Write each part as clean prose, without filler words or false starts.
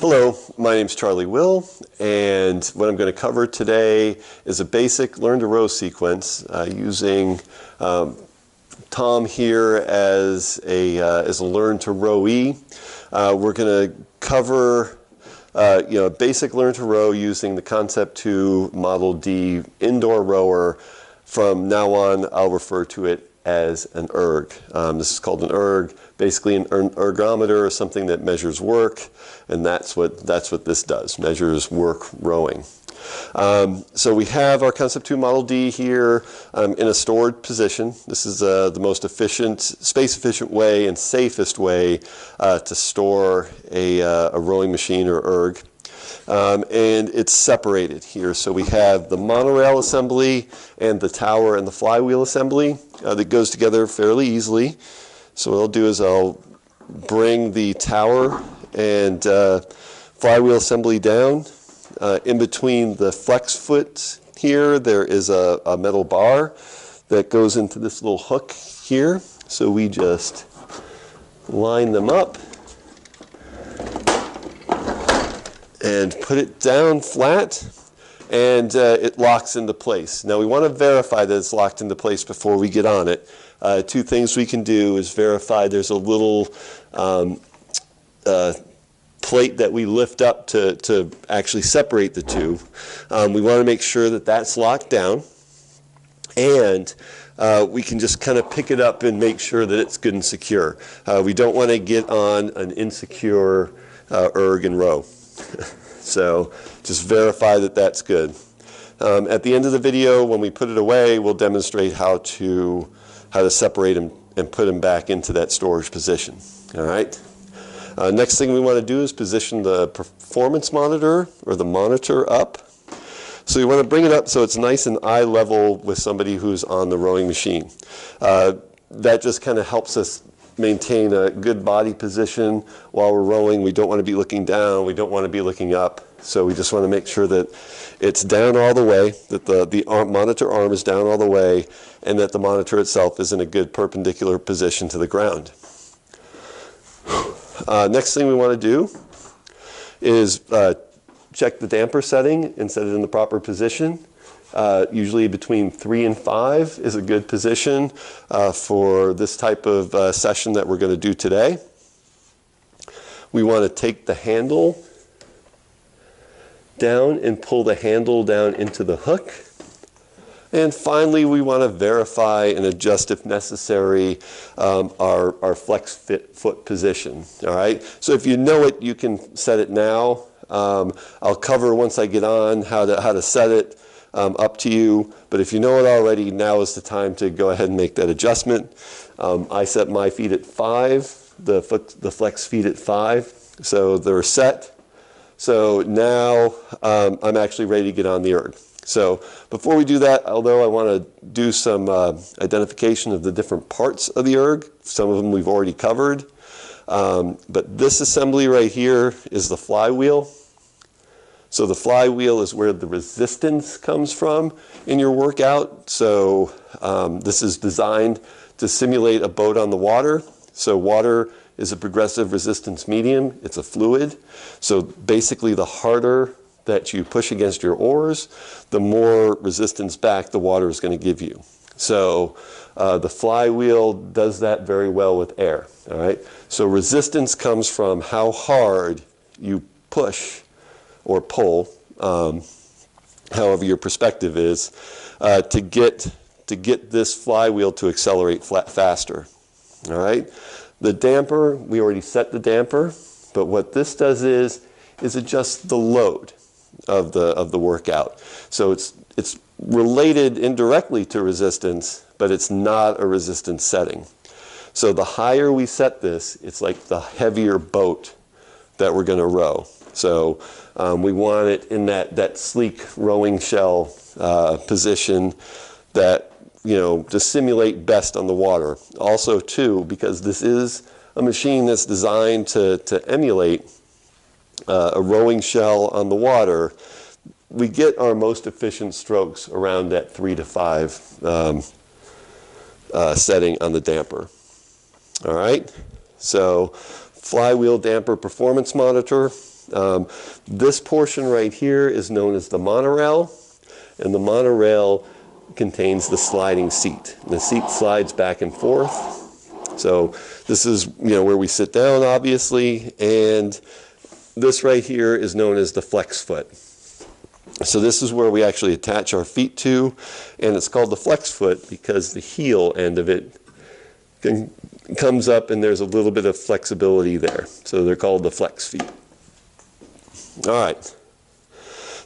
Hello, my name's Charlie Will, and what I'm going to cover today is a basic learn to row sequence using Tom here as a learn to rowee. We're going to cover a basic learn to row using the Concept2 Model D indoor rower. From now on, I'll refer to it as an erg. This is called an erg. Basically, an ergometer is something that measures work, and that's what this does, measures work rowing. So we have our Concept2 Model D here in a stored position. This is the most efficient, space-efficient way and safest way to store a rowing machine or erg. And it's separated here. So we have the monorail assembly and the tower and the flywheel assembly that goes together fairly easily. So what I'll do is I'll bring the tower and flywheel assembly down. In between the flex foot here, there is a metal bar that goes into this little hook here. So we just line them up and put it down flat, and it locks into place. Now we want to verify that it's locked into place before we get on it. Two things we can do is verify there's a little plate that we lift up to actually separate the two. We want to make sure that that's locked down, and we can just kind of pick it up and make sure that it's good and secure. We don't want to get on an insecure erg and row. So just verify that that's good. At the end of the video, when we put it away, we'll demonstrate how to separate them and put them back into that storage position. All right. Next thing we want to do is position the performance monitor or the monitor up. So you want to bring it up so it's nice and eye level with somebody who's on the rowing machine. That just kind of helps us maintain a good body position while we're rowing. We don't want to be looking down. We don't want to be looking up. So we just want to make sure that it's down all the way, that the monitor arm is down all the way, and that the monitor itself is in a good perpendicular position to the ground. Next thing we want to do is check the damper setting and set it in the proper position. Usually between 3 and 5 is a good position for this type of session that we're going to do today. We want to take the handle down and pull the handle down into the hook. And finally, we want to verify and adjust, if necessary, our flex foot position. All right. So if you know it, you can set it now. I'll cover once I get on how to set it. Up to you. But if you know it already, now is the time to go ahead and make that adjustment. I set my feet at 5. The flex feet at 5. So they're set. So now I'm actually ready to get on the erg. So before we do that, although I want to do some identification of the different parts of the erg, some of them we've already covered. But this assembly right here is the flywheel. So the flywheel is where the resistance comes from in your workout. So this is designed to simulate a boat on the water. So water is a progressive resistance medium. It's a fluid. So basically, the harder that you push against your oars, the more resistance back the water is going to give you. So the flywheel does that very well with air. All right. So resistance comes from how hard you push or pull, however your perspective is, to get this flywheel to accelerate faster. All right. The damper, we already set the damper, but what this does is adjust the load of the workout. So it's related indirectly to resistance, but it's not a resistance setting. So the higher we set this, it's like the heavier boat that we're going to row. So we want it in that sleek rowing shell position that, to simulate best on the water. Also, too, because this is a machine that's designed to emulate a rowing shell on the water, we get our most efficient strokes around that 3 to 5 setting on the damper. All right, so flywheel damper performance monitor. This portion right here is known as the monorail, and the monorail contains the sliding seat. The seat slides back and forth. So this is, where we sit down, obviously, and this right here is known as the flex foot. So this is where we actually attach our feet to, and it's called the flex foot because the heel end of it comes up and there's a little bit of flexibility there. So they're called the flex feet. All right.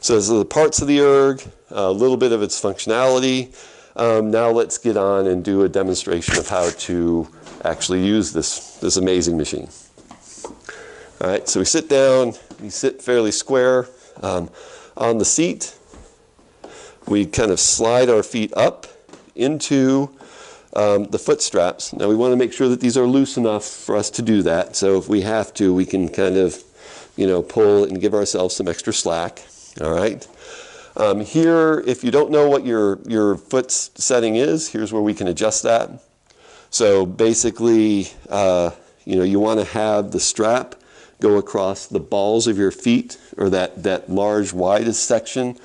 So those are the parts of the erg, a little bit of its functionality. Now let's get on and do a demonstration of how to actually use this amazing machine. All right, so we sit down, we sit fairly square on the seat. We kind of slide our feet up into the foot straps. Now we want to make sure that these are loose enough for us to do that. So if we have to, we can kind of, pull and give ourselves some extra slack. All right. Here, if you don't know what your foot setting is, here's where we can adjust that. So basically, you want to have the strap go across the balls of your feet, or that large, widest section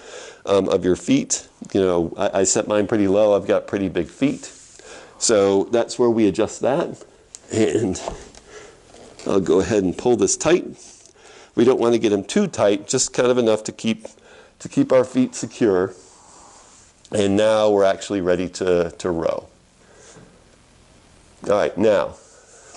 of your feet. I set mine pretty low. I've got pretty big feet. So that's where we adjust that. And I'll go ahead and pull this tight. We don't want to get them too tight, just kind of enough to keep our feet secure. And now we're actually ready to row. All right, now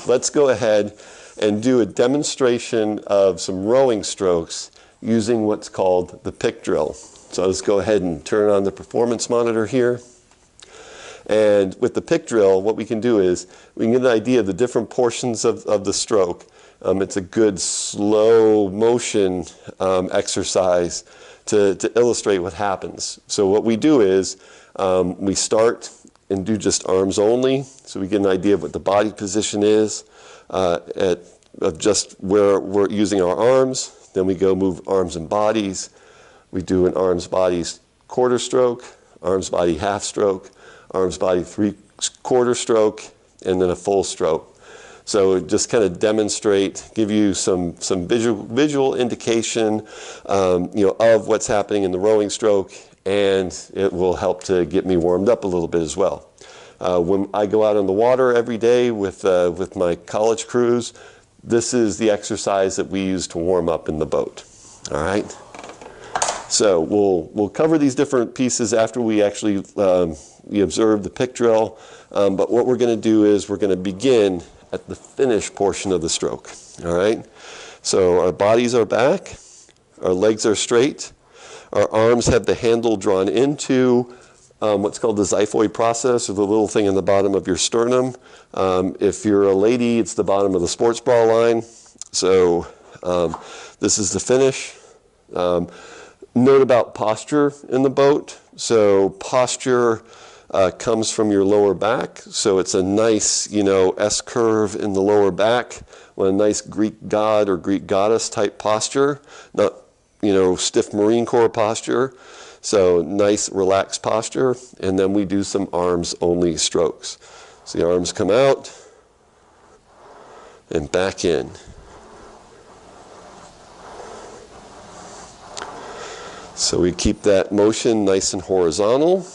let's go ahead and do a demonstration of some rowing strokes using what's called the pick drill. So let's go ahead and turn on the performance monitor here. And with the pick drill, what we can do is we can get an idea of the different portions of the stroke. It's a good slow motion exercise to illustrate what happens. So what we do is we start and do just arms only, so we get an idea of what the body position is of just where we're using our arms. Then we go move arms and bodies. We do an arms bodies quarter stroke, arms body half stroke, arms body 3/4 stroke, and then a full stroke. So just kind of demonstrate, give you some visual indication, of what's happening in the rowing stroke, and it will help to get me warmed up a little bit as well. When I go out on the water every day with my college crews, this is the exercise that we use to warm up in the boat. All right. So we'll cover these different pieces after we actually we observe the pick drill. But what we're going to do is we're going to begin at the finish portion of the stroke. All right. So our bodies are back, our legs are straight, our arms have the handle drawn into what's called the xiphoid process, or the little thing in the bottom of your sternum. If you're a lady, it's the bottom of the sports bra line. So this is the finish. Note about posture in the boat. So posture comes from your lower back. So it's a nice, S curve in the lower back, with a nice Greek god or Greek goddess type posture, not, stiff Marine Corps posture. So nice relaxed posture. And then we do some arms only strokes. So the arms come out and back in. So we keep that motion nice and horizontal.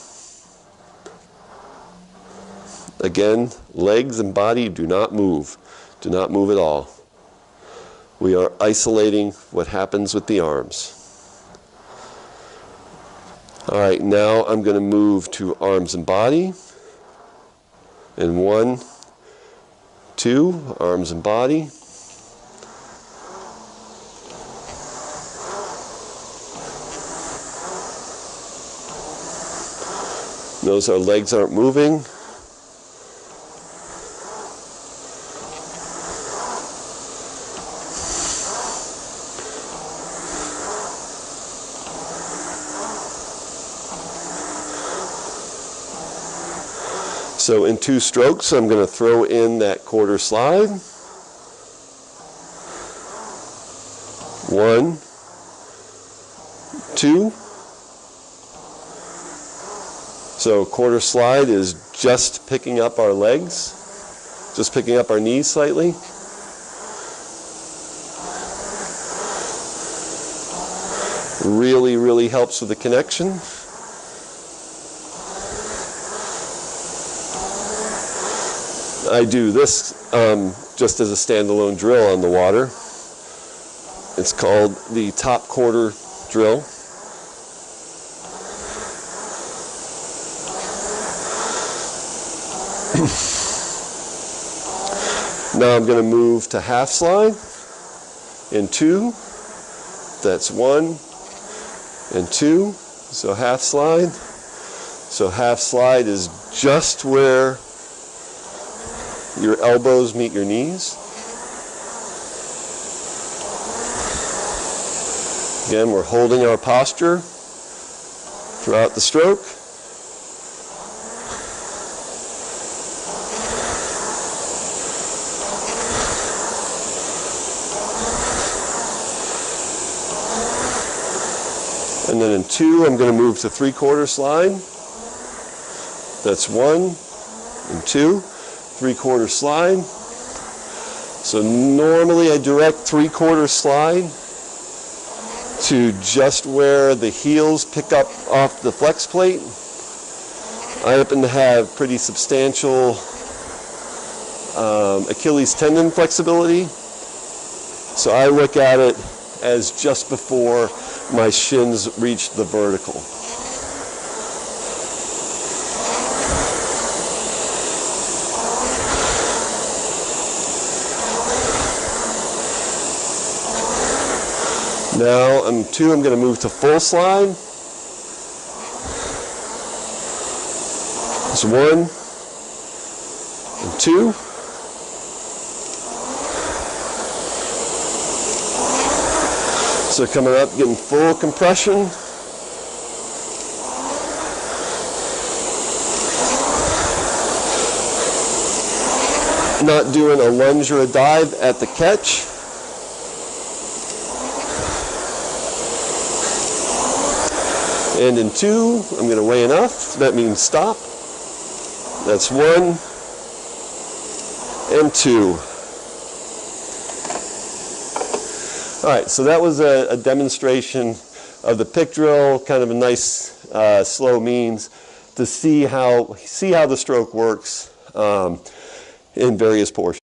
Again, legs and body do not move. Do not move at all. We are isolating what happens with the arms. All right, now I'm going to move to arms and body. And 1, 2, arms and body. Notice our legs aren't moving. So in 2 strokes, I'm going to throw in that quarter slide. 1, 2. So quarter slide is just picking up our legs, just picking up our knees slightly. Really, really helps with the connection. I do this just as a standalone drill on the water. It's called the top quarter drill. Now I'm going to move to half slide in 2. That's 1 and 2. So half slide. So half slide is just where your elbows meet your knees. Again, we're holding our posture throughout the stroke. And then in 2, I'm going to move to 3/4 slide. That's 1 and 2, 3/4 slide. So normally I direct 3/4 slide to just where the heels pick up off the flex plate. I happen to have pretty substantial Achilles tendon flexibility. So I look at it as just before my shins reach the vertical. Now I'm going to move to full slide. It's 1 and 2. So coming up, getting full compression. Not doing a lunge or a dive at the catch. And in 2, I'm going to weigh enough. So that means stop. That's 1 and 2. All right, so that was a demonstration of the pick drill, kind of a nice slow means to see how the stroke works in various portions.